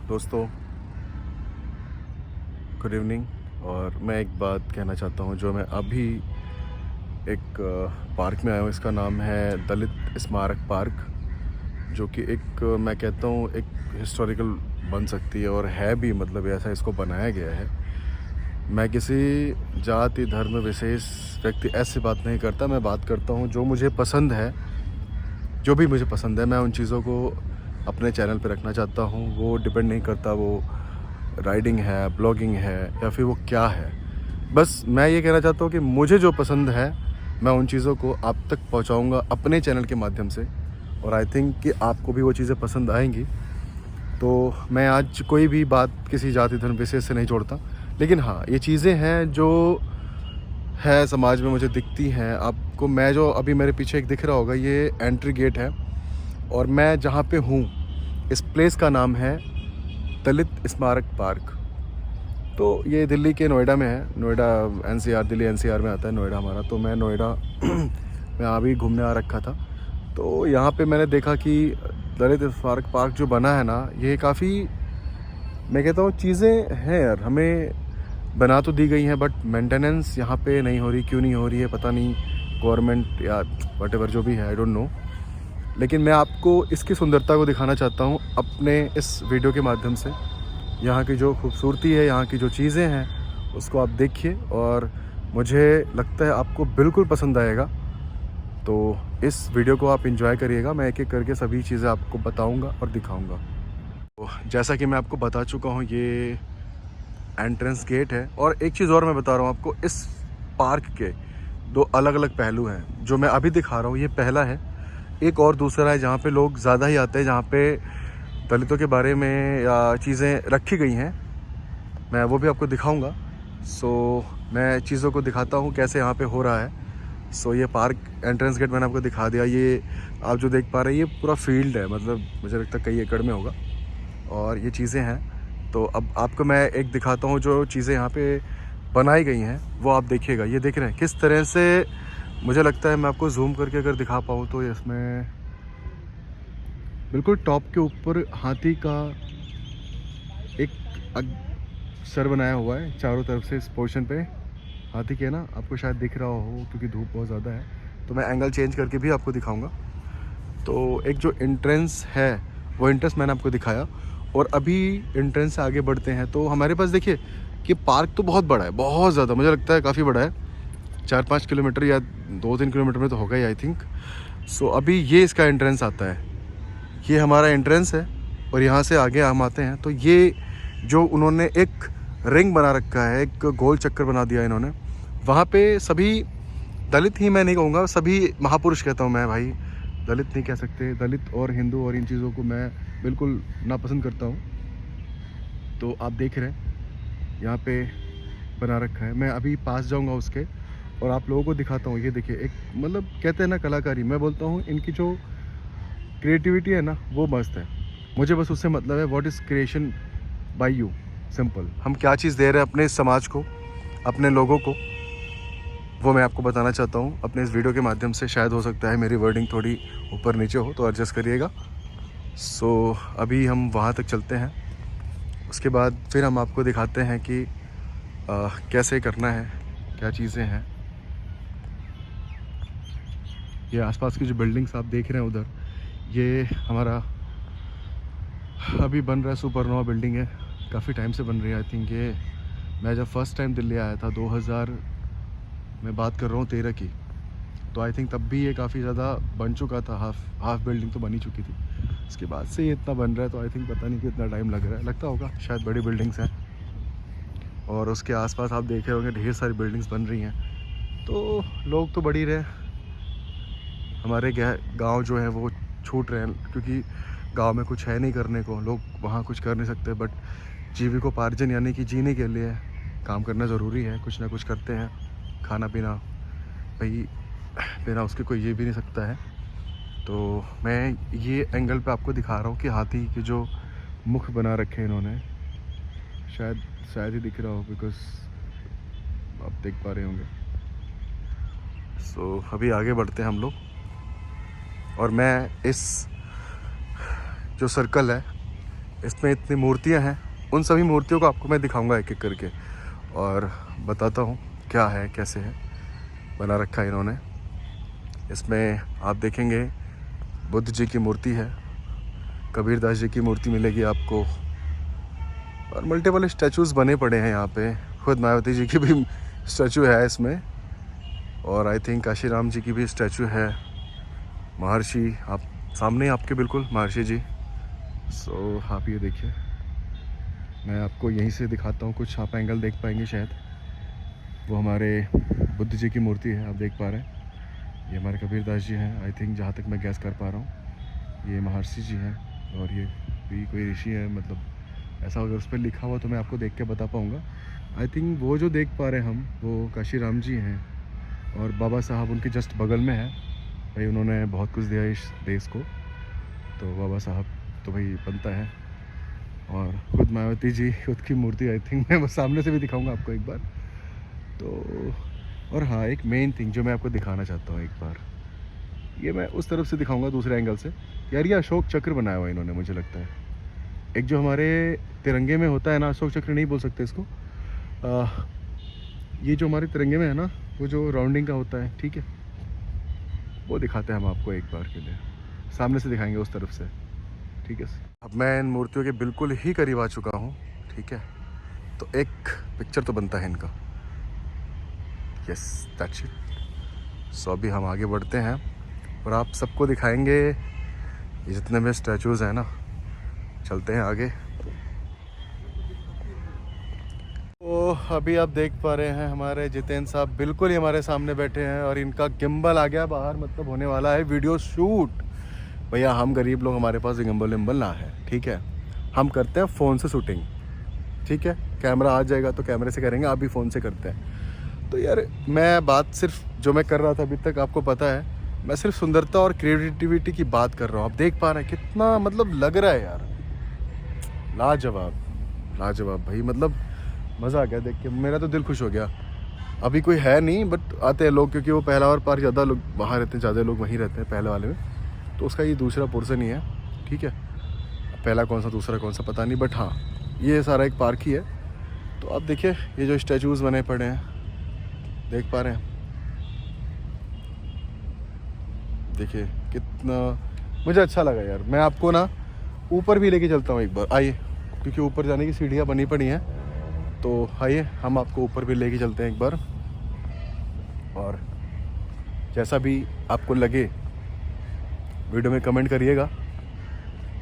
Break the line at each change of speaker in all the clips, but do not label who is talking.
दोस्तों, good evening. और मैं एक बात कहना चाहता हूँ। जो मैं अभी एक पार्क में आया हूँ, इसका नाम है दलित स्मारक पार्क, जो कि एक मैं कहता हूँ एक हिस्टोरिकल बन सकती है और है भी। मतलब ऐसा इसको बनाया गया है। मैं किसी जाति धर्म विशेष व्यक्ति ऐसी बात नहीं करता। मैं बात करता हूँ जो मुझे पसंद है, जो भी मुझे पसंद है मैं उन चीज़ों को अपने चैनल पे रखना चाहता हूँ। वो डिपेंड नहीं करता वो राइडिंग है, ब्लॉगिंग है या फिर वो क्या है। बस मैं ये कहना चाहता हूँ कि मुझे जो पसंद है मैं उन चीज़ों को आप तक पहुँचाऊँगा अपने चैनल के माध्यम से। और आई थिंक कि आपको भी वो चीज़ें पसंद आएंगी। तो मैं आज कोई भी बात किसी जाति धर्म विशेष से नहीं जोड़ता, लेकिन हाँ, ये चीज़ें हैं जो है समाज में मुझे दिखती हैं। आपको मैं जो अभी मेरे पीछे एक दिख रहा होगा, ये एंट्री गेट है। और मैं जहाँ पे हूँ, इस प्लेस का नाम है दलित स्मारक पार्क। तो ये दिल्ली के नोएडा में है। नोएडा एनसीआर, दिल्ली एनसीआर में आता है नोएडा हमारा। तो मैं नोएडा में अभी घूमने आ रखा था। तो यहाँ पे मैंने देखा कि दलित स्मारक पार्क जो बना है ना, ये काफ़ी, मैं कहता हूँ चीज़ें हैं यार, हमें बना तो दी गई हैं बट मेंटेनेंस यहाँ पे नहीं हो रही। क्यों नहीं हो रही है पता नहीं, गवर्नमेंट या व्हाटएवर जो भी है, आई डोंट नो। लेकिन मैं आपको इसकी सुंदरता को दिखाना चाहता हूँ अपने इस वीडियो के माध्यम से। यहाँ की जो खूबसूरती है, यहाँ की जो चीज़ें हैं, उसको आप देखिए और मुझे लगता है आपको बिल्कुल पसंद आएगा। तो इस वीडियो को आप एंजॉय करिएगा। मैं एक एक करके सभी चीज़ें आपको बताऊँगा और दिखाऊँगा। तो जैसा कि मैं आपको बता चुका हूँ, ये एंट्रेंस गेट है। और एक चीज़ और मैं बता रहा हूँ आपको, इस पार्क के दो अलग अलग पहलू हैं। जो मैं अभी दिखा रहा हूँ ये पहला है। एक और दूसरा है जहाँ पे लोग ज़्यादा ही आते हैं, जहाँ पे दलितों के बारे में या चीज़ें रखी गई हैं। मैं वो भी आपको दिखाऊंगा। मैं चीज़ों को दिखाता हूँ कैसे यहाँ पे हो रहा है। ये पार्क एंट्रेंस गेट मैंने आपको दिखा दिया। ये आप जो देख पा रहे हैं ये पूरा फील्ड है, मतलब मुझे लगता है कई एकड़ में होगा। और ये चीज़ें हैं। तो अब आपको मैं एक दिखाता हूँ जो चीज़ें यहाँ पे बनाई गई हैं, वो आप देखिएगा। ये देख रहे हैं किस तरह से, मुझे लगता है मैं आपको जूम करके अगर दिखा पाऊँ तो इसमें बिल्कुल टॉप के ऊपर हाथी का एक सर बनाया हुआ है चारों तरफ से। इस पोर्शन पे हाथी के ना, आपको शायद दिख रहा हो क्योंकि धूप बहुत ज़्यादा है, तो मैं एंगल चेंज करके भी आपको दिखाऊंगा। तो एक जो एंट्रेंस है वो एंट्रेंस मैंने आपको दिखाया। और अभी एंट्रेंस से आगे बढ़ते हैं तो हमारे पास देखिए कि पार्क तो बहुत बड़ा है, बहुत ज़्यादा, मुझे लगता है काफ़ी बड़ा है। 4-5 किलोमीटर या 2-3 किलोमीटर में तो होगा ही आई थिंक। अभी ये इसका एंट्रेंस आता है। ये हमारा एंट्रेंस है और यहाँ से आगे हम आते हैं तो ये जो उन्होंने एक रिंग बना रखा है, एक गोल चक्कर बना दिया इन्होंने। वहाँ पे सभी दलित ही, मैं नहीं कहूँगा सभी महापुरुष कहता हूँ मैं भाई, दलित नहीं कह सकते। दलित और हिंदू और इन चीज़ों को मैं बिल्कुल नापसंद करता हूँ। तो आप देख रहे हैं यहाँ पे बना रखा है। मैं अभी पास जाऊँगा उसके और आप लोगों को दिखाता हूँ। ये देखिए, एक मतलब कहते हैं ना कलाकारी, मैं बोलता हूँ इनकी जो क्रिएटिविटी है ना वो मस्त है। मुझे बस उससे मतलब है what is creation bye you, simple. हम क्या चीज़ दे रहे हैं अपने समाज को, अपने लोगों को, वो मैं आपको बताना चाहता हूँ अपने इस वीडियो के माध्यम से। शायद हो सकता है मेरी वर्डिंग थोड़ी ऊपर नीचे हो तो एडजस्ट करिएगा। अभी हम वहाँ तक चलते हैं, उसके बाद फिर हम आपको दिखाते हैं कि कैसे करना है, क्या चीज़ें हैं। ये आसपास की जो बिल्डिंग्स आप देख रहे हैं उधर, ये हमारा अभी बन रहा है सुपरनोवा बिल्डिंग है। काफ़ी टाइम से बन रही है आई थिंक। ये मैं जब फर्स्ट टाइम दिल्ली आया था 2000 में बात कर रहा हूँ 13 की, तो आई थिंक तब भी ये काफ़ी ज़्यादा बन चुका था। हाफ बिल्डिंग तो बनी चुकी थी। उसके बाद से ये इतना बन रहा है तो आई थिंक पता नहीं कितना टाइम लग रहा है, लगता होगा शायद बड़ी बिल्डिंग्स हैं। और उसके आसपास आप देख रहे होंगे ढेर सारी बिल्डिंग्स बन रही हैं। तो लोग तो बढ़ ही रहे, हमारे गांव जो है वो छूट रहे हैं क्योंकि गांव में कुछ है नहीं करने को। लोग वहाँ कुछ कर नहीं सकते, बट जीविकोपार्जन यानी कि जीने के लिए काम करना ज़रूरी है। कुछ ना कुछ करते हैं, खाना पीना भाई, बिना उसके कोई ये भी नहीं सकता है। तो मैं ये एंगल पे आपको दिखा रहा हूँ कि हाथी के जो मुख बना रखे हैं इन्होंने, शायद ही दिख रहा हो बिकॉज आप देख पा रहे होंगे। अभी आगे बढ़ते हैं हम लोग और मैं इस जो सर्कल है इसमें इतनी मूर्तियाँ हैं, उन सभी मूर्तियों को आपको मैं दिखाऊंगा एक एक करके और बताता हूँ क्या है, कैसे है बना रखा है इन्होंने। इसमें आप देखेंगे बुद्ध जी की मूर्ति है, कबीर दास जी की मूर्ति मिलेगी आपको और मल्टीपल स्टैचूज़ बने पड़े हैं यहाँ पे। खुद मायावती जी की भी स्टैचू है इसमें और आई थिंक काशीराम जी की भी स्टैचू है। महर्षि आप सामने आपके बिल्कुल महर्षि जी। सो आप ये देखिए, मैं आपको यहीं से दिखाता हूँ, कुछ आप एंगल देख पाएंगे शायद। वो हमारे बुद्ध जी की मूर्ति है, आप देख पा रहे हैं। ये हमारे कबीर दास जी हैं आई थिंक, जहाँ तक मैं गैस कर पा रहा हूँ। ये महर्षि जी हैं और ये भी कोई ऋषि है, मतलब ऐसा अगर उस पर लिखा हुआ तो मैं आपको देख के बता पाऊँगा। आई थिंक वो जो देख पा रहे हैं हम वो काशीराम जी हैं और बाबा साहब उनके जस्ट बगल में है। भाई उन्होंने बहुत कुछ दिया इस देश को, तो बाबा साहब तो भाई बनता है। और खुद मायावती जी, खुद की मूर्ति आई थिंक मैं वो सामने से भी दिखाऊंगा आपको एक बार तो। और हाँ, एक मेन थिंग जो मैं आपको दिखाना चाहता हूँ एक बार, ये मैं उस तरफ से दिखाऊंगा दूसरे एंगल से। यार ये अशोक चक्र बनाया हुआ इन्होंने, मुझे लगता है एक जो हमारे तिरंगे में होता है ना, अशोक चक्र नहीं बोल सकते इसको, ये जो हमारे तिरंगे में है ना, वो जो राउंडिंग का होता है, ठीक है, वो दिखाते हैं हम आपको एक बार के लिए। सामने से दिखाएंगे उस तरफ से, ठीक है। अब मैं इन मूर्तियों के बिल्कुल ही करीब आ चुका हूँ, ठीक है, तो एक पिक्चर तो बनता है इनका। Yes that's it. सो अभी हम आगे बढ़ते हैं और आप सबको दिखाएंगे ये जितने भी स्टैचूज़ हैं ना। चलते हैं आगे। तो अभी आप देख पा रहे हैं हमारे जितेंद्र साहब बिल्कुल ही हमारे सामने बैठे हैं और इनका गिम्बल आ गया बाहर, मतलब होने वाला है वीडियो शूट। भैया हम गरीब लोग, हमारे पास गिम्बल विम्बल ना है, ठीक है, हम करते हैं फ़ोन से शूटिंग, ठीक है। कैमरा आ जाएगा तो कैमरे से करेंगे, आप भी फ़ोन से करते हैं। तो यार मैं बात सिर्फ जो मैं कर रहा था अभी तक, आपको पता है मैं सिर्फ सुंदरता और क्रिएटिविटी की बात कर रहा हूँ। आप देख पा रहे हैं कितना मतलब लग रहा है यार, लाजवाब लाजवाब भाई, मतलब मज़ा आ गया देख के, मेरा तो दिल खुश हो गया। अभी कोई है नहीं बट आते हैं लोग, क्योंकि वो पहला और पार्क ज़्यादा लोग वहाँ रहते हैं, ज़्यादा लोग वहीं रहते हैं पहले वाले में, तो उसका ये दूसरा पोर्शन ही है, ठीक है। पहला कौन सा दूसरा कौन सा पता नहीं, बट हाँ ये सारा एक पार्क ही है। तो आप देखिए ये जो स्टैचूज़ बने पड़े हैं, देख पा रहे हैं, देखिए कितना मुझे अच्छा लगा यार। मैं आपको ना ऊपर भी लेके चलता हूँ एक बार, आइए, क्योंकि ऊपर जाने की सीढ़ियाँ बनी पड़ी हैं, तो आइए हम आपको ऊपर भी लेके चलते हैं एक बार। और जैसा भी आपको लगे वीडियो में कमेंट करिएगा,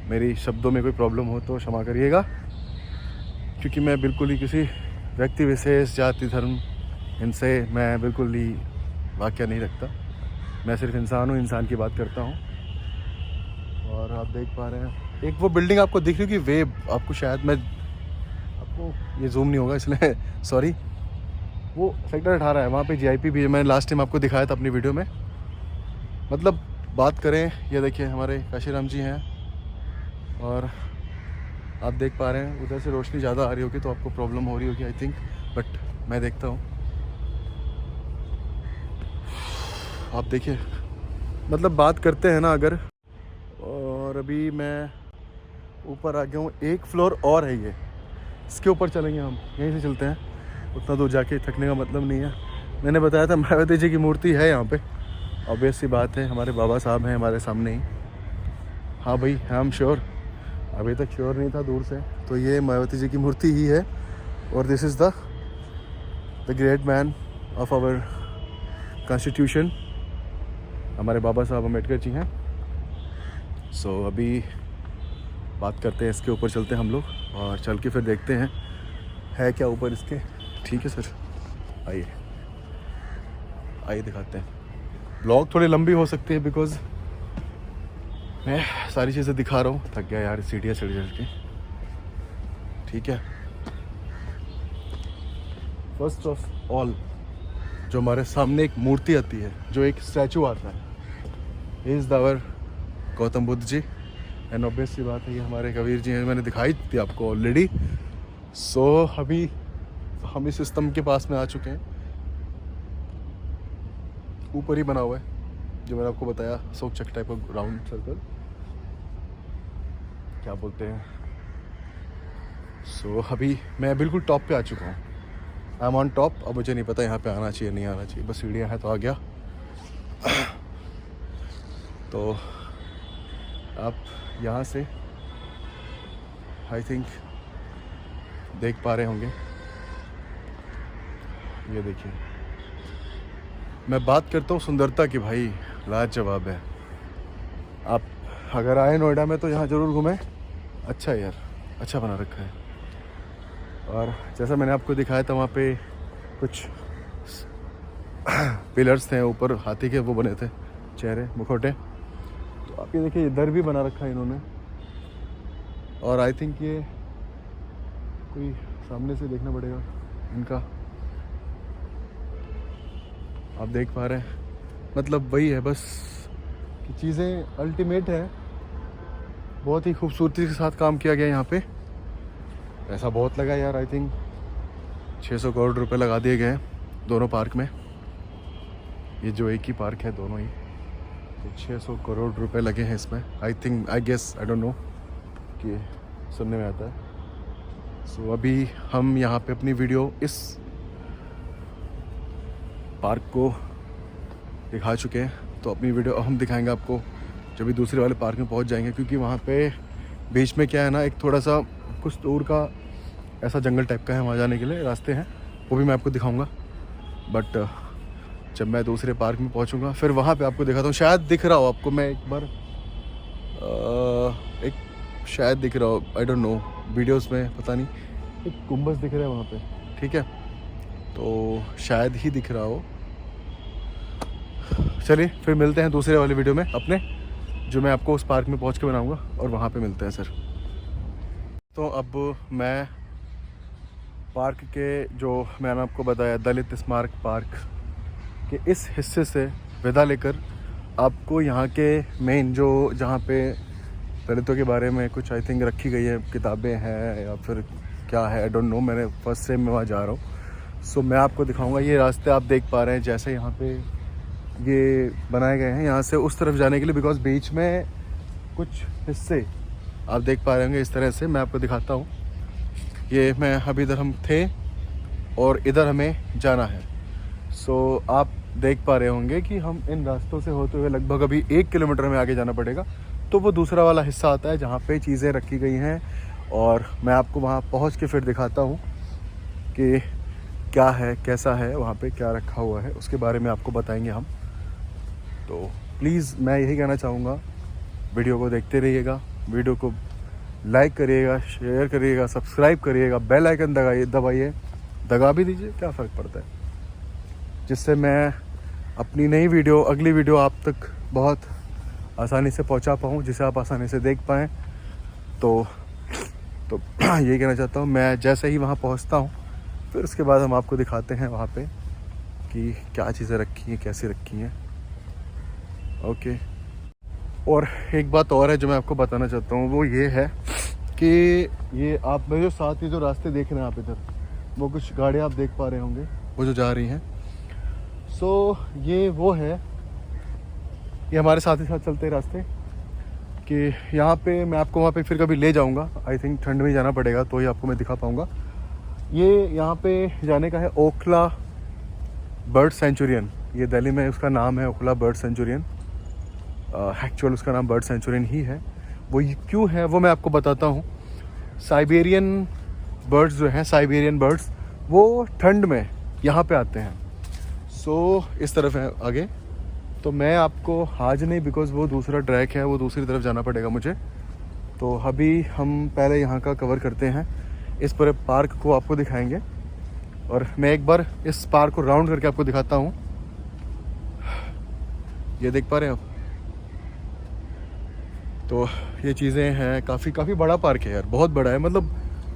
मेरी शब्दों में कोई प्रॉब्लम हो तो क्षमा करिएगा, क्योंकि मैं बिल्कुल ही किसी व्यक्ति विशेष, जाति, धर्म, इनसे मैं बिल्कुल ही वाक़या नहीं रखता। मैं सिर्फ इंसान हूँ, इंसान की बात करता हूँ। और आप देख पा रहे हैं एक वो बिल्डिंग आपको दिख रही होगी, वेब, आपको शायद मैं आपको ये जूम नहीं होगा इसलिए सॉरी, वो सेक्टर 18 है, वहाँ पे जीआईपी भी है। मैंने लास्ट टाइम आपको दिखाया था अपनी वीडियो में। मतलब बात करें, ये देखिए हमारे काशीराम जी हैं और आप देख पा रहे हैं उधर से रोशनी ज़्यादा आ रही होगी तो आपको प्रॉब्लम हो रही होगी आई थिंक, बट मैं देखता हूँ। आप देखिए, मतलब बात करते हैं ना अगर, और अभी मैं ऊपर आ गया हूँ, एक फ्लोर और है ये, इसके ऊपर चलेंगे हम, यहीं से चलते हैं, उतना दूर जाके थकने का मतलब नहीं है। मैंने बताया था मायावती जी की मूर्ति है यहाँ पे, ऑब्वियस सी बात है, हमारे बाबा साहब हैं हमारे सामने ही। हाँ भाई, आई एम श्योर, अभी तक श्योर नहीं था दूर से, तो ये मायावती जी की मूर्ति ही है। और this is the great man of our constitution, हमारे बाबा साहब अम्बेडकर जी हैं। सो अभी बात करते हैं, इसके ऊपर चलते हैं हम लोग और चल के फिर देखते हैं है क्या ऊपर इसके, ठीक है सर। आइए आइए दिखाते हैं। ब्लॉग थोड़ी लंबी हो सकती है बिकॉज़ मैं सारी चीज़ें दिखा रहा हूँ, थक गया यार सीढ़ियाँ चढ़ चढ़ के, ठीक है। फर्स्ट ऑफ ऑल जो हमारे सामने एक मूर्ति आती है, जो एक स्टैचू आता है, is our Gautam Buddha ji, and obvious सी बात है ये हमारे कबीर जी हैं, मैंने दिखाई थी आपको ऑलरेडी। सो अभी हम इस स्तंभ के पास में आ चुके हैं, ऊपर ही बना हुआ है जो मैंने आपको बताया, अशोक चक्र टाइप ऑफ राउंड सर्कल, क्या बोलते हैं, सो अभी मैं बिल्कुल टॉप पे आ चुका हूँ। I am on top. अब मुझे नहीं पता यहाँ पे आना चाहिए नहीं आना चाहिए, बस सीढ़ियाँ हैं तो आ गया। तो आप यहाँ से आई थिंक देख पा रहे होंगे, ये देखिए। मैं बात करता हूँ सुंदरता की, भाई लाजवाब है। आप अगर आए नोएडा में तो यहाँ ज़रूर घूमें। अच्छा है यार, अच्छा बना रखा है। और जैसा मैंने आपको दिखाया था वहाँ पे कुछ पिलर्स थे ऊपर, हाथी के वो बने थे चेहरे, मुखौटे। तो आप ये देखिए, इधर भी बना रखा है इन्होंने। और आई थिंक ये कोई सामने से देखना पड़ेगा इनका, आप देख पा रहे हैं। मतलब वही है बस कि चीज़ें अल्टीमेट है। बहुत ही खूबसूरती के साथ काम किया गया यहाँ पे। पैसा बहुत लगा यार, आई थिंक 600 करोड़ रुपए लगा दिए गए हैं दोनों पार्क में। ये जो एक ही पार्क है, दोनों ही, तो 600 करोड़ रुपए लगे हैं इसमें। I think, I guess, I don't know कि सुनने में आता है। सो अभी हम यहाँ पे अपनी वीडियो इस पार्क को दिखा चुके हैं, तो अपनी वीडियो हम दिखाएंगे आपको जब भी दूसरे वाले पार्क में पहुँच जाएंगे। क्योंकि वहाँ पे बीच में क्या है ना, एक थोड़ा सा कुछ दूर का ऐसा जंगल टाइप का है, वहाँ जाने के लिए रास्ते हैं, वो भी मैं आपको दिखाऊंगा। बट जब मैं दूसरे पार्क में पहुँचूँगा फिर वहाँ पे आपको दिखाता हूँ। शायद दिख रहा हो आपको, मैं एक बार एक शायद दिख रहा हो, आई डोंट नो, वीडियोस में पता नहीं, एक गुम्बद दिख रहा है वहाँ पे, ठीक है, तो शायद ही दिख रहा हो। चलिए फिर मिलते हैं दूसरे वाले वीडियो में अपने, जो मैं आपको उस पार्क में पहुँच के बनाऊँगा, और वहाँ पे मिलते हैं सर। तो अब मैं पार्क के, जो मैंने आपको बताया दलित स्मारक पार्क के इस हिस्से से विदा लेकर आपको यहाँ के मेन, जो जहाँ पे दलितों के बारे में कुछ आई थिंक रखी गई है, किताबें हैं या फिर क्या है, आई डोंट नो, मैंने फर्स्ट टाइम में वहाँ जा रहा हूँ। सो मैं आपको दिखाऊंगा। ये रास्ते आप देख पा रहे हैं, जैसे यहाँ पे ये बनाए गए हैं यहाँ से उस तरफ जाने के लिए, बिकॉज बीच में कुछ हिस्से आप देख पा रहे होंगे इस तरह से। मैं आपको दिखाता हूँ। ये मैं अभी इधर हम थे और इधर हमें जाना है। सो आप देख पा रहे होंगे कि हम इन रास्तों से होते हुए लगभग अभी 1 किलोमीटर में आगे जाना पड़ेगा, तो वो दूसरा वाला हिस्सा आता है जहाँ पे चीज़ें रखी गई हैं। और मैं आपको वहाँ पहुँच के फिर दिखाता हूँ कि क्या है, कैसा है, वहाँ पे क्या रखा हुआ है, उसके बारे में आपको बताएंगे हम। तो प्लीज़ मैं यही कहना चाहूँगा, वीडियो को देखते रहिएगा, वीडियो को लाइक करिएगा, शेयर करिएगा, सब्सक्राइब करिएगा, बेल आइकन दबाइए, दबा भी दीजिए, क्या फ़र्क पड़ता है, जिससे मैं अपनी नई वीडियो, अगली वीडियो आप तक बहुत आसानी से पहुंचा पाऊँ, जिसे आप आसानी से देख पाएँ। तो यही कहना चाहता हूँ। मैं जैसे ही वहाँ पहुँचता हूँ फिर उसके बाद हम आपको दिखाते हैं वहाँ पे कि क्या चीज़ें रखी हैं, कैसे रखी हैं। ओके। और एक बात और है जो मैं आपको बताना चाहता हूँ, वो ये है कि ये आप मेरे जो साथ ही जो रास्ते देख रहे हैं आप इधर, वो कुछ गाड़ियाँ आप देख पा रहे होंगे वो जो जा रही हैं। सो ये वो है, ये हमारे साथ ही साथ चलते रास्ते कि यहाँ पे मैं आपको वहाँ पे फिर कभी ले जाऊँगा। आई थिंक ठंड में जाना पड़ेगा तो ही आपको मैं दिखा पाऊँगा। ये यहाँ पे जाने का है ओखला बर्ड सेंचुरियन। ये दिल्ली में उसका नाम है ओखला बर्ड सेंचुरियन। एक्चुअल उसका नाम बर्ड सेंचुरियन ही है। वो क्यों है वो मैं आपको बताता हूँ। साइबेरियन बर्ड्स जो हैं, साइबेरियन बर्ड्स, वो ठंड में यहाँ पे आते हैं। सो इस तरफ है आगे, तो मैं आपको आज नहीं, बिकॉज़ वो दूसरा ट्रैक है, वो दूसरी तरफ जाना पड़ेगा मुझे। तो अभी हम पहले यहाँ का कवर करते हैं, इस पूरे पार्क को आपको दिखाएंगे और मैं एक बार इस पार्क को राउंड करके आपको दिखाता हूँ। ये देख पा रहे हैं आप, तो ये चीज़ें हैं। काफ़ी बड़ा पार्क है यार, बहुत बड़ा है। मतलब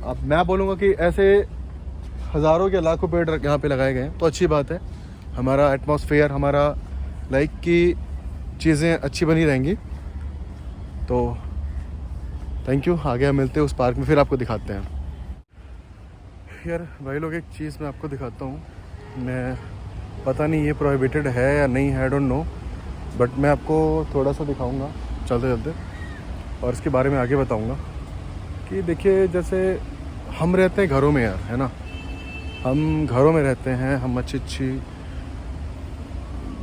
अब मैं बोलूँगा कि ऐसे हज़ारों के लाखों पेड़ यहाँ पे लगाए गए हैं, तो अच्छी बात है। हमारा एटमॉस्फेयर, हमारा लाइक की चीज़ें अच्छी बनी रहेंगी। तो थैंक यू। आगे हम मिलते हैं उस पार्क में, फिर आपको दिखाते हैं। यार भाई लोग, एक चीज़ मैं आपको दिखाता हूँ। मैं पता नहीं ये प्रोहिबिटेड है या नहीं है, आई डोंट नो, बट मैं आपको थोड़ा सा दिखाऊंगा चलते चलते और इसके बारे में आगे बताऊंगा कि देखिए, जैसे हम रहते हैं घरों में यार, है ना, हम घरों में रहते हैं, हम अच्छी अच्छी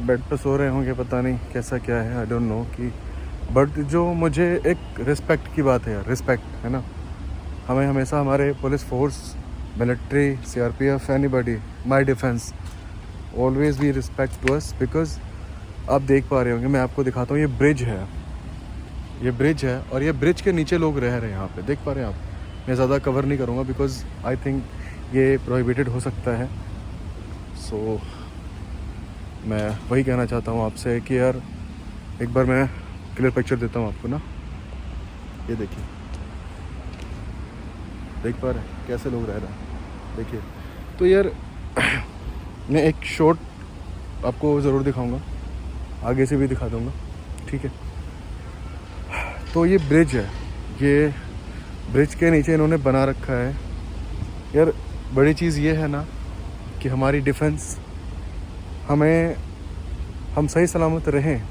बेड पे सो रहे होंगे, पता नहीं कैसा क्या है, आई डोंट नो कि, बट जो मुझे एक रिस्पेक्ट की बात है यार, रिस्पेक्ट है ना, हमें हमेशा हमारे police force, military, CRPF, anybody, my defence, always be respect to us, because आप देख पा रहे होंगे, मैं आपको दिखाता हूँ, ये ब्रिज है, ये ब्रिज है और ये ब्रिज के नीचे लोग रह रहे हैं यहाँ पे, देख पा रहे हैं आप। मैं ज़्यादा कवर नहीं करूँगा बिकॉज आई थिंक ये प्रोहिबिटेड हो सकता है। सो मैं वही कहना चाहता हूँ आपसे कि यार एक बार मैं क्लियर पिक्चर देता हूँ आपको ना, ये देखिए, देख पा रहे हैं कैसे लोग रह रहे हैं, देखिए। तो यार मैं एक शॉट आपको ज़रूर दिखाऊंगा, आगे से भी दिखा दूंगा, ठीक है। तो ये ब्रिज है, ये ब्रिज के नीचे इन्होंने बना रखा है यार। बड़ी चीज़ ये है ना कि हमारी डिफेंस, हम सही सलामत रहें,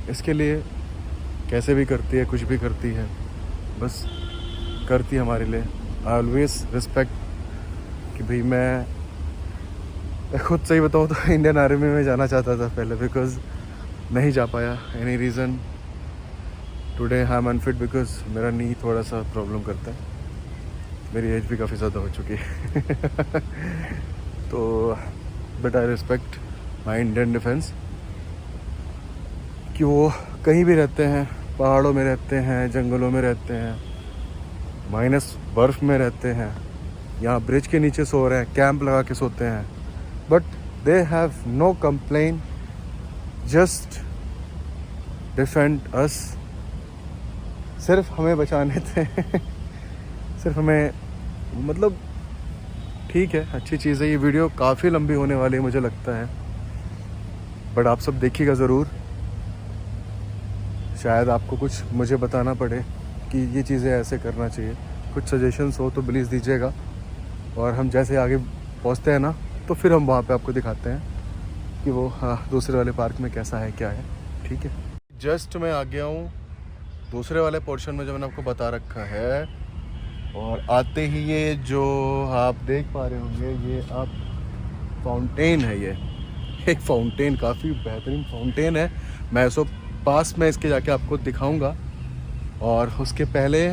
इसके लिए कैसे भी करती है, कुछ भी करती है, बस करती है हमारे लिए। आई ऑलवेज रिस्पेक्ट कि भाई मैं खुद सही बताऊँ तो इंडियन आर्मी में जाना चाहता था पहले, बिकॉज नहीं जा पाया, any reason. Today I am unfit because मेरा नी थोड़ा सा प्रॉब्लम करता है, मेरी एज भी काफ़ी ज़्यादा हो चुकी है तो but I respect my Indian defence कि वो कहीं भी रहते हैं, पहाड़ों में रहते हैं, जंगलों में रहते हैं, माइनस बर्फ़ में रहते हैं, यहाँ ब्रिज के नीचे सो रहे हैं, कैंप लगा के सोते हैं, but they have no complain, just defend us. सिर्फ हमें बचाने थे सिर्फ हमें, मतलब ठीक है, अच्छी चीज़ है। ये वीडियो काफ़ी लंबी होने वाली है मुझे लगता है, बट आप सब देखिएगा ज़रूर। शायद आपको कुछ मुझे बताना पड़े कि ये चीज़ें ऐसे करना चाहिए, कुछ सजेशंस हो तो प्लीज़ दीजिएगा, और हम जैसे आगे पहुंचते हैं ना तो फिर हम वहाँ पे आपको दिखाते हैं कि वो दूसरे वाले पार्क में कैसा है, क्या है, ठीक है। जस्ट मैं आ गया हूँ दूसरे वाले पोर्शन में जो मैंने आपको बता रखा है, और आते ही ये जो आप देख पा रहे होंगे, ये आप फाउंटेन है, ये एक फाउंटेन, काफ़ी बेहतरीन फाउंटेन है। मैं इसको पास में इसके जाके आपको दिखाऊंगा, और उसके पहले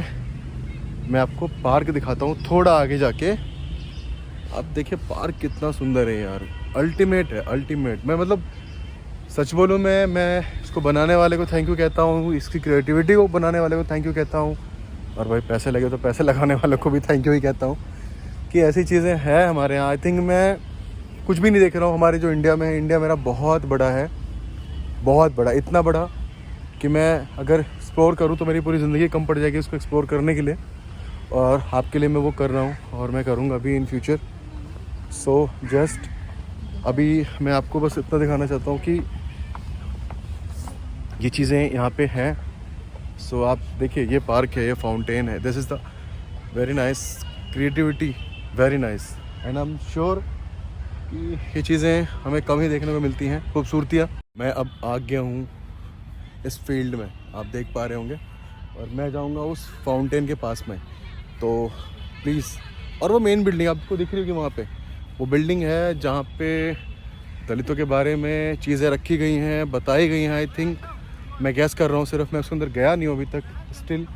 मैं आपको पार्क दिखाता हूँ थोड़ा आगे जाके। आप देखिए पार्क कितना सुंदर है यार, अल्टीमेट है, अल्टीमेट। मैं मतलब सच बोलूँ, मैं इसको बनाने वाले को थैंक यू कहता हूँ, इसकी क्रिएटिविटी को बनाने वाले को थैंक यू कहता हूँ, और भाई पैसे लगे तो पैसे लगाने वालों को भी थैंक यू ही कहता हूँ कि ऐसी चीज़ें हैं हमारे यहाँ। आई थिंक मैं कुछ भी नहीं देख रहा हूँ हमारे जो इंडिया में है। इंडिया मेरा बहुत बड़ा है, बहुत बड़ा, इतना बड़ा कि मैं अगर एक्सप्लोर करूँ तो मेरी पूरी ज़िंदगी कम पड़ जाएगी उसको एक्सप्लोर करने के लिए, और आपके लिए मैं वो कर रहा हूँ और मैं करूँगा अभी इन फ्यूचर। सो जस्ट अभी मैं आपको बस इतना दिखाना चाहता हूँ कि ये चीज़ें यहाँ पे हैं। सो आप देखिए, ये पार्क है, ये फाउंटेन है, this is the very nice creativity, very nice, and I am sure कि ये चीज़ें हमें कम ही देखने को मिलती हैं, खूबसूरतियाँ। मैं अब आ गया हूँ इस फील्ड में, आप देख पा रहे होंगे, और मैं जाऊँगा उस फाउंटेन के पास में, तो प्लीज़। और वो मेन बिल्डिंग आपको दिख रही होगी वहाँ पे, वो बिल्डिंग है जहाँ पे दलितों के बारे में चीज़ें रखी गई हैं, बताई गई हैं। आई थिंक, मैं गैस कर रहा हूँ, सिर्फ मैं उसके अंदर गया नहीं हूँ अभी तक स्टिल,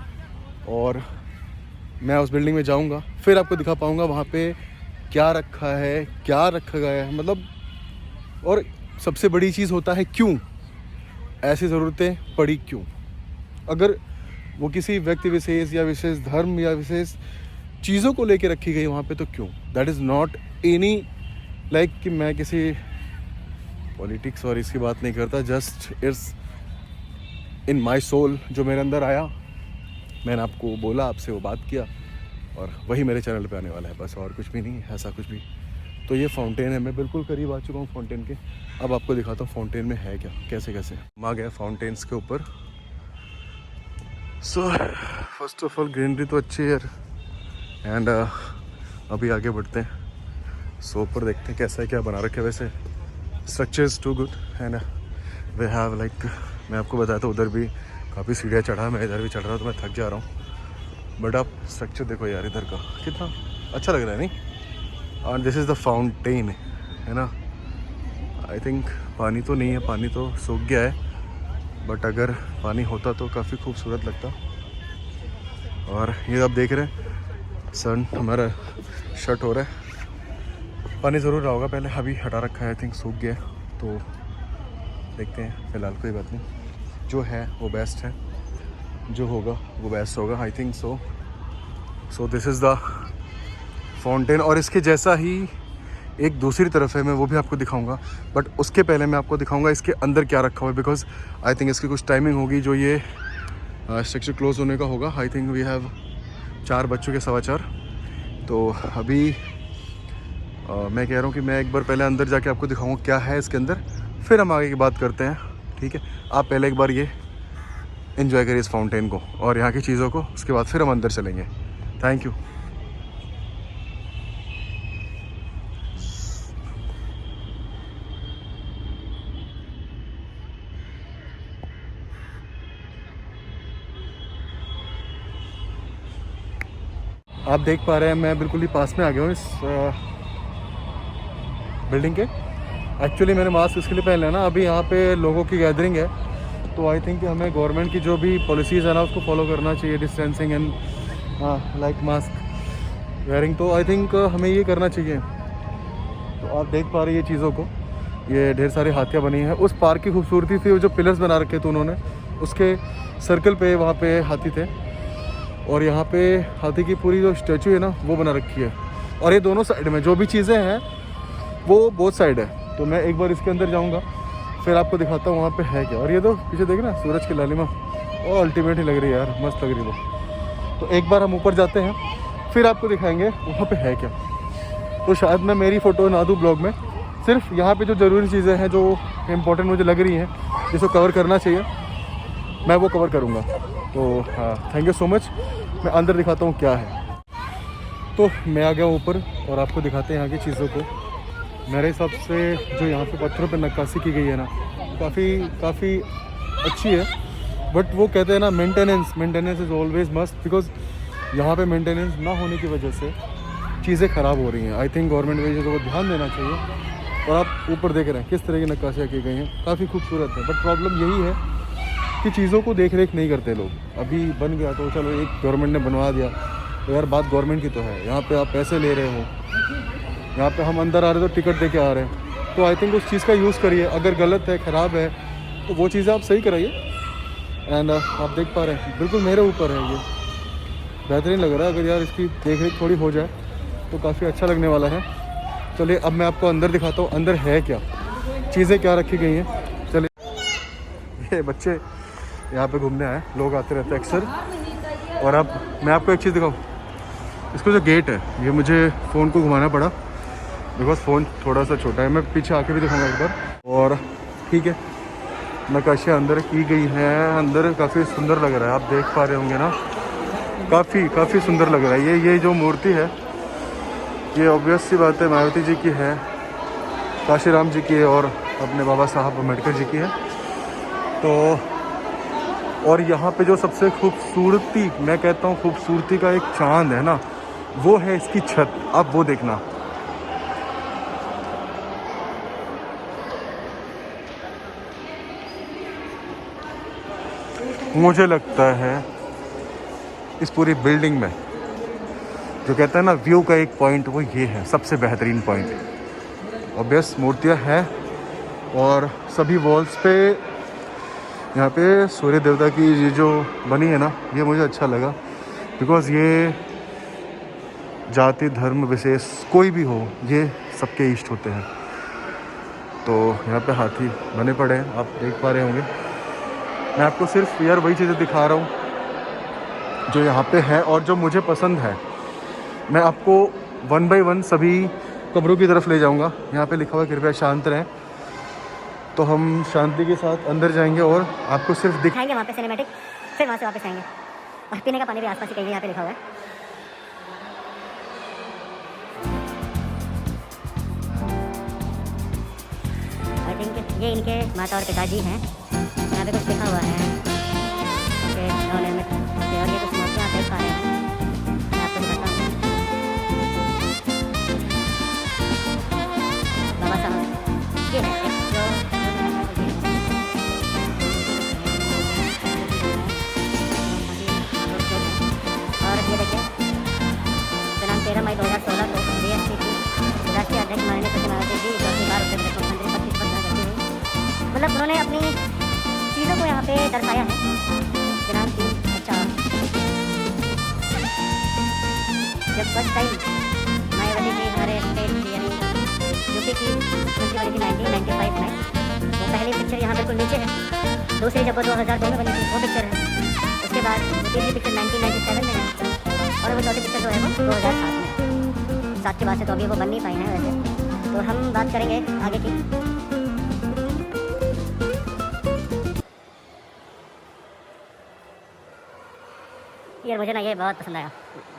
और मैं उस बिल्डिंग में जाऊँगा, फिर आपको दिखा पाऊँगा वहाँ पे क्या रखा है, क्या रखा गया है, मतलब। और सबसे बड़ी चीज़ होता है क्यों ऐसी ज़रूरतें पड़ी, क्यों, अगर वो किसी व्यक्ति विशेष या विशेष धर्म या विशेष चीज़ों को लेके रखी गई वहाँ पे, तो क्यों। That is not any like कि मैं किसी पॉलिटिक्स और इसकी बात नहीं करता, just it's in my soul, जो मेरे अंदर आया, मैंने आपको बोला, आपसे वो बात किया, और वही मेरे चैनल पे आने वाला है, बस और कुछ भी नहीं, ऐसा कुछ भी। तो ये फाउंटेन है, मैं बिल्कुल करीब आ चुका हूँ फाउंटेन के। अब आपको दिखाता हूँ फाउंटेन में है क्या, कैसे कैसे हम आ गए फाउंटेन्स के ऊपर। So first of all greenery तो अच्छी है यार, एंड अभी आगे बढ़ते हैं। सो ऊपर देखते हैं कैसा है, क्या बना रखे। वैसे structure is too good, and we have like, मैं आपको बताया था उधर भी काफ़ी सीढ़ियाँ चढ़ा, मैं इधर भी चढ़ रहा हूँ तो मैं थक जा रहा हूँ, बट आप स्ट्रक्चर देखो यार इधर का, कितना अच्छा लग रहा है नहीं। और दिस इज़ द फाउंटेन है ना। आई थिंक पानी तो नहीं है, पानी तो सूख गया है, बट अगर पानी होता तो काफ़ी खूबसूरत लगता। और ये आप देख रहे हैं सन हमारा शर्ट हो रहा है, पानी ज़रूर रहा होगा पहले, अभी हटा रखा है, आई थिंक सूख गया। तो देखते हैं, फ़िलहाल कोई बात नहीं, जो है वो बेस्ट है, जो होगा वो बेस्ट होगा, I think so. So this is the fountain. और इसके जैसा ही एक दूसरी तरफ है, मैं वो भी आपको दिखाऊंगा, बट उसके पहले मैं आपको दिखाऊंगा इसके अंदर क्या रखा हुआ है, बिकॉज आई थिंक इसकी कुछ टाइमिंग होगी जो ये स्ट्रक्चर क्लोज होने का होगा। आई थिंक वी हैव 4 बज चुके 4:15। तो अभी मैं कह रहा हूँ कि मैं एक बार पहले अंदर जाके आपको दिखाऊंगा क्या है इसके अंदर, फिर हम आगे की बात करते हैं, ठीक है। आप पहले एक बार ये एंजॉय करिए इस फाउंटेन को और यहाँ की चीज़ों को, उसके बाद फिर हम अंदर चलेंगे। Thank you. आप देख पा रहे हैं मैं बिल्कुल ही पास में आ गया हूँ इस बिल्डिंग के। एक्चुअली मैंने मास्क इसके लिए पहन लिया ना, अभी यहाँ पे लोगों की गैदरिंग है, तो आई थिंक हमें गवर्नमेंट की जो भी पॉलिसीज़ है ना उसको फॉलो करना चाहिए, distancing and like mask wearing, तो आई थिंक हमें ये करना चाहिए। तो आप देख पा रहे हैं ये चीज़ों को, ये ढेर सारी हाथियाँ बनी हैं। उस पार्क की खूबसूरती थी वो जो पिलर्स बना रखे थे उन्होंने, उसके सर्कल पे वहाँ पे हाथी थे, और यहाँ पे हाथी की पूरी जो स्टैचू है ना वो बना रखी है। और ये दोनों साइड में जो भी चीज़ें हैं वो बोथ साइड है। तो मैं एक बार इसके अंदर जाऊँगा, फिर आपको दिखाता हूँ वहाँ पे है क्या। और ये तो पीछे देख ना सूरज की लालिमा, वो अल्टीमेट ही लग रही है यार, मस्त लग रही है वो। तो एक बार हम ऊपर जाते हैं, फिर आपको दिखाएंगे वहाँ पे है क्या। तो शायद मैं मेरी फ़ोटो ना दूँ ब्लॉग में, सिर्फ यहाँ पे जो ज़रूरी चीज़ें हैं जो इम्पोर्टेंट मुझे लग रही हैं जिसको कवर करना चाहिए मैं वो कवर करूँगा। तो हाँ, थैंक यू सो मच। मैं अंदर दिखाता हूँ क्या है। तो मैं आ गया ऊपर और आपको दिखाते हैं यहाँ की चीज़ों को। मेरे हिसाब से जो यहाँ पे पत्थरों पे नक्काशी की गई है ना, काफ़ी अच्छी है, बट वो कहते हैं ना maintenance is always must, because यहाँ पे मेंटेनेंस ना होने की वजह से चीज़ें ख़राब हो रही हैं। आई थिंक गवर्नमेंट को ये चीज़ों को ध्यान देना चाहिए। और आप ऊपर देख रहे हैं किस तरह की नक्काशियाँ की गई हैं, काफ़ी खूबसूरत है, बट प्रॉब्लम यही है कि चीज़ों को देख रेख नहीं करते लोग। अभी बन गया तो चलो एक गवर्नमेंट ने बनवा दिया, तो यार बात गवर्नमेंट की तो है, यहाँ पे आप पैसे ले रहे हो, यहाँ पे हम अंदर आ रहे तो टिकट दे के आ रहे हैं, तो आई थिंक उस चीज़ का यूज़ करिए। अगर गलत है, ख़राब है, तो वो चीज़ें आप सही कराइए। एंड आप देख पा रहे हैं बिल्कुल मेरे ऊपर है, ये बेहतरीन लग रहा है। अगर यार इसकी देख रेख थोड़ी हो जाए तो काफ़ी अच्छा लगने वाला है। चलिए अब मैं आपको अंदर दिखाता हूँ अंदर है क्या, चीज़ें क्या रखी गई हैं। चलिए, ये बच्चे यहाँ पे घूमने आए, लोग आते रहते हैं अक्सर। और अब मैं आपको एक चीज़ दिखाऊँ, इसको जो गेट है ये मुझे फ़ोन को घुमाना पड़ा, बिकॉज फ़ोन थोड़ा सा छोटा है। मैं पीछे आके भी दिखाऊंगा एक बार। और ठीक है, नक्काशियाँ अंदर की गई हैं, अंदर काफ़ी सुंदर लग रहा है, आप देख पा रहे होंगे ना, काफ़ी सुंदर लग रहा है। ये जो मूर्ति है ये ऑब्वियस सी बात है मायावती जी की है, काशीराम जी की है और अपने बाबा साहब अम्बेडकर जी की है। तो और यहाँ पे जो सबसे खूबसूरती, मैं कहता हूँ खूबसूरती का एक चांद है ना, वो है इसकी छत। आप वो देखना, मुझे लगता है इस पूरी बिल्डिंग में जो कहता है ना व्यू का एक पॉइंट, वो ये है सबसे बेहतरीन पॉइंट। ऑब्वियस मूर्तियाँ हैं और सभी वॉल्स पे यहाँ पे सूर्य देवता की ये जो बनी है ना, ये मुझे अच्छा लगा, बिकॉज़ ये जाति धर्म विशेष कोई भी हो, ये सबके इष्ट होते हैं। तो यहाँ पे हाथी बने पड़े हैं, आप देख पा रहे होंगे। मैं आपको सिर्फ यार वही चीज़ें दिखा रहा हूँ जो यहाँ पे है और जो मुझे पसंद है। मैं आपको 1 बाय 1 सभी कमरों की तरफ ले जाऊँगा। यहाँ पे लिखा हुआ कृपया शांत रहें, तो हम शांति के साथ अंदर जाएंगे और आपको सिर्फ
दिखाएंगे वहाँ पे सिनेमैटिक, फिर वहाँ से वापस आएंगे। और पीने का पानी भी आसपास ही कहीं यहाँ पे लिखा हुआ है। आई थिंक ये इनके माता और पिताजी हैं। यहाँ पे कुछ लिखा हुआ है और ये कुछ मूर्तियाँ देख पा रहे हैं। मैं आपको दिखाता हूँ। 13 मई 2016 को BSP की राष्ट्रीय अध्यक्ष माननीय सत्यनारायण जी जो कि बार उत्तर प्रदेश मुख्यमंत्री 25 पद करते हुए मतलब उन्होंने अपनी चीज़ों को यहाँ पे दर्शाया है जनाब की। अच्छा, जब फर्स्ट टाइम मायावती जी हमारे स्टेट यानी यूपी की मुख्यमंत्री बनी थी 1995 में, वो पहली पिक्चर यहाँ बिल्कुल नीचे है। दूसरी जब वो 2002 में बनी थी वो पिक्चर है। उसके बाद तीसरी पिक्चर 1997 में है और वो चौथी पिक्चर जो है वो 2007 में है। 7 के बाद से तो अभी वो बन नहीं पाई हैं वैसे। तो हम बात करेंगे आगे की। यार मुझे ना ये बहुत पसंद आया,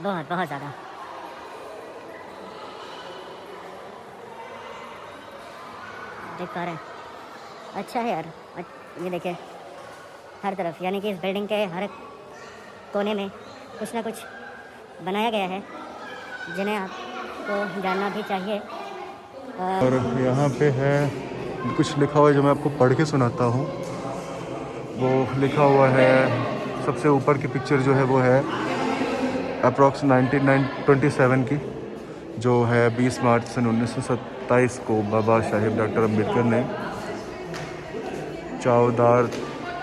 बहुत बहुत ज़्यादा। देख पा रहे हैं, अच्छा है यार। ये देखिए हर तरफ यानी कि इस बिल्डिंग के हर कोने में कुछ ना कुछ बनाया गया है जिन्हें आपको जानना भी चाहिए।
और यहाँ पे है कुछ लिखा हुआ है जो मैं आपको पढ़ के सुनाता हूँ। वो लिखा हुआ है सबसे ऊपर की पिक्चर जो है वो है अप्रॉक्स 1927 की, जो है 20 मार्च सन 1927 को बाबा साहेब डॉक्टर अम्बेडकर ने चावदार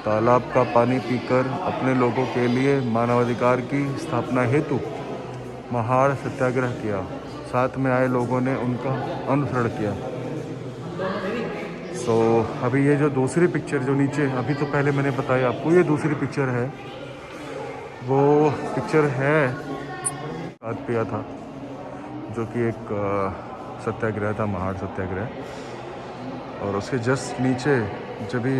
तालाब का पानी पीकर अपने लोगों के लिए मानवाधिकार की स्थापना हेतु महाड़ सत्याग्रह किया। साथ में आए लोगों ने उनका अनुसरण किया। अभी ये जो दूसरी पिक्चर जो नीचे, अभी तो पहले मैंने बताया आपको ये दूसरी पिक्चर है, वो पिक्चर है बात पिया था जो कि एक सत्याग्रह था, महाड़ सत्याग्रह। और उसके जस्ट नीचे जब भी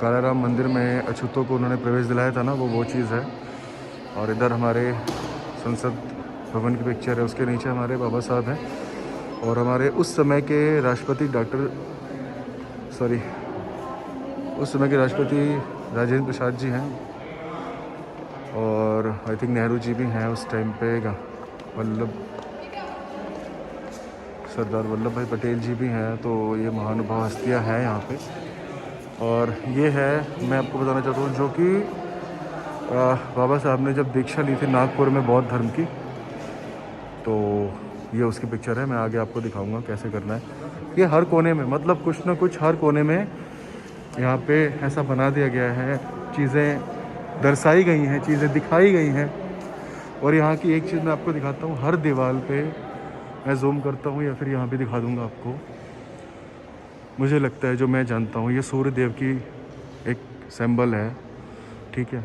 कालाराम मंदिर में अछूतों को उन्होंने प्रवेश दिलाया था ना, वो चीज़ है। और इधर हमारे संसद भवन की पिक्चर है, उसके नीचे हमारे बाबा साहब हैं और हमारे उस समय के राष्ट्रपति राजेंद्र प्रसाद जी हैं और आई थिंक नेहरू जी भी हैं उस टाइम पे। सरदार वल्लभ भाई पटेल जी भी हैं। तो ये महानुभाव हस्तियाँ हैं यहाँ पे। और ये है, मैं आपको बताना चाहता हूँ, जो कि बाबा साहब ने जब दीक्षा ली थी नागपुर में बौद्ध धर्म की, तो ये उसकी पिक्चर है। मैं आगे आपको दिखाऊंगा कैसे करना है। ये हर कोने में, मतलब कुछ ना कुछ हर कोने में यहाँ पे ऐसा बना दिया गया है, चीज़ें दर्शाई गई हैं, चीज़ें दिखाई गई हैं। और यहाँ की एक चीज़ मैं आपको दिखाता हूँ, हर दीवार पे मैं जूम करता हूँ या फिर यहाँ भी दिखा दूँगा आपको। मुझे लगता है, जो मैं जानता हूँ, ये सूर्य देव की एक सिंबल है, ठीक है,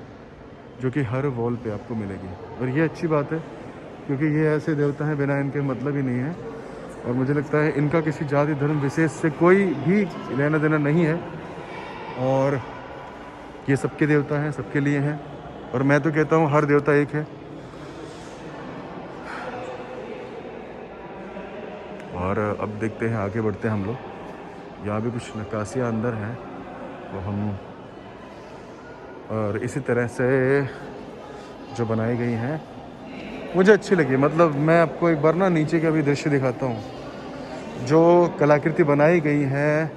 जो कि हर वॉल पे आपको मिलेगी। और ये अच्छी बात है क्योंकि ये ऐसे देवता हैं बिना इनके मतलब ही नहीं है। और मुझे लगता है इनका किसी जाति धर्म विशेष से कोई भी लेना देना नहीं है और ये सबके देवता हैं, सबके लिए हैं। और मैं तो कहता हूँ हर देवता एक है। और अब देखते हैं, आगे बढ़ते हैं हम लोग। यहाँ भी कुछ नक्काशियाँ अंदर हैं वो हम, और इसी तरह से जो बनाई गई हैं मुझे अच्छी लगी। मतलब मैं आपको एक बार ना नीचे का भी दृश्य दिखाता हूँ। जो कलाकृति बनाई गई हैं,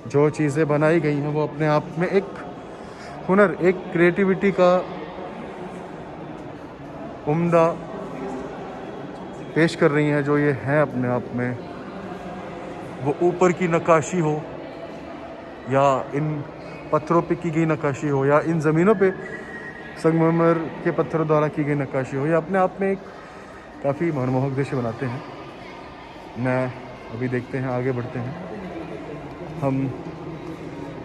जो चीज़ें बनाई गई हैं, वो अपने आप में एक हुनर, एक क्रिएटिविटी का उम्दा पेश कर रही हैं। जो ये हैं अपने आप में, वो ऊपर की नक्काशी हो या इन पत्थरों पे की गई नक्काशी हो या इन ज़मीनों पे संगमरमर के पत्थरों द्वारा की गई नक्काशी हो, या अपने आप में एक काफ़ी मनमोहक दृश्य बनाते हैं। मैं अभी देखते हैं, आगे बढ़ते हैं। हम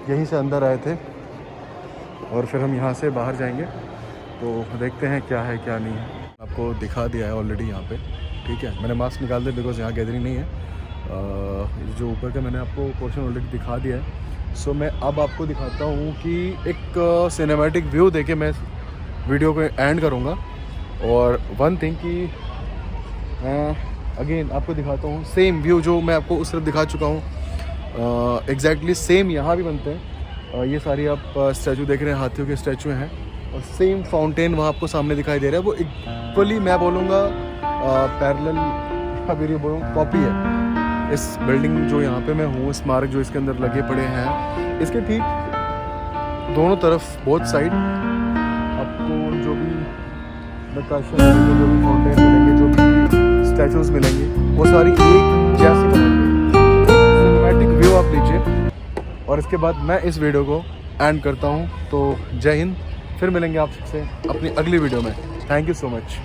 यहीं से अंदर आए थे और फिर हम यहाँ से बाहर जाएंगे, तो देखते हैं क्या है क्या नहीं है। आपको दिखा दिया है ऑलरेडी यहाँ पे, ठीक है। मैंने मास्क निकाल दिया बिकॉज यहाँ गैदरिंग नहीं है। जो ऊपर का मैंने आपको पोर्शन ऑलरेडी दिखा दिया है। सो मैं अब आपको दिखाता हूँ कि एक सिनेमैटिक व्यू देके मैं वीडियो को एंड करूँगा। और वन थिंग कि मैं अगेन आपको दिखाता हूँ सेम व्यू जो मैं आपको उस तरफ दिखा चुका हूँ। एग्जैक्टली सेम यहाँ भी बनते हैं। ये सारी आप स्टैचू देख रहे हैं, हाथियों के स्टैचू हैं। और सेम फाउंटेन वहाँ आपको सामने दिखाई दे रहा है। वो इक्वली मैं बोलूँगा पैरेलल, अभी ये बोलूँ कॉपी है इस बिल्डिंग जो यहाँ पे मैं हूँ, स्मारक जो इसके अंदर लगे पड़े हैं। इसके ठीक दोनों तरफ, बोथ साइड, आपको जो भी नक्काशी, जो भी फाउंटेन मिलेंगे, जो भी स्टैचूज मिलेंगी, वो सारी एक जैसी बनाएंगे। सिनेमैटिक व्यू आप लीजिए और इसके बाद मैं इस वीडियो को एंड करता हूँ। तो जय हिंद, फिर मिलेंगे आपसे अपनी अगली वीडियो में। Thank you so much.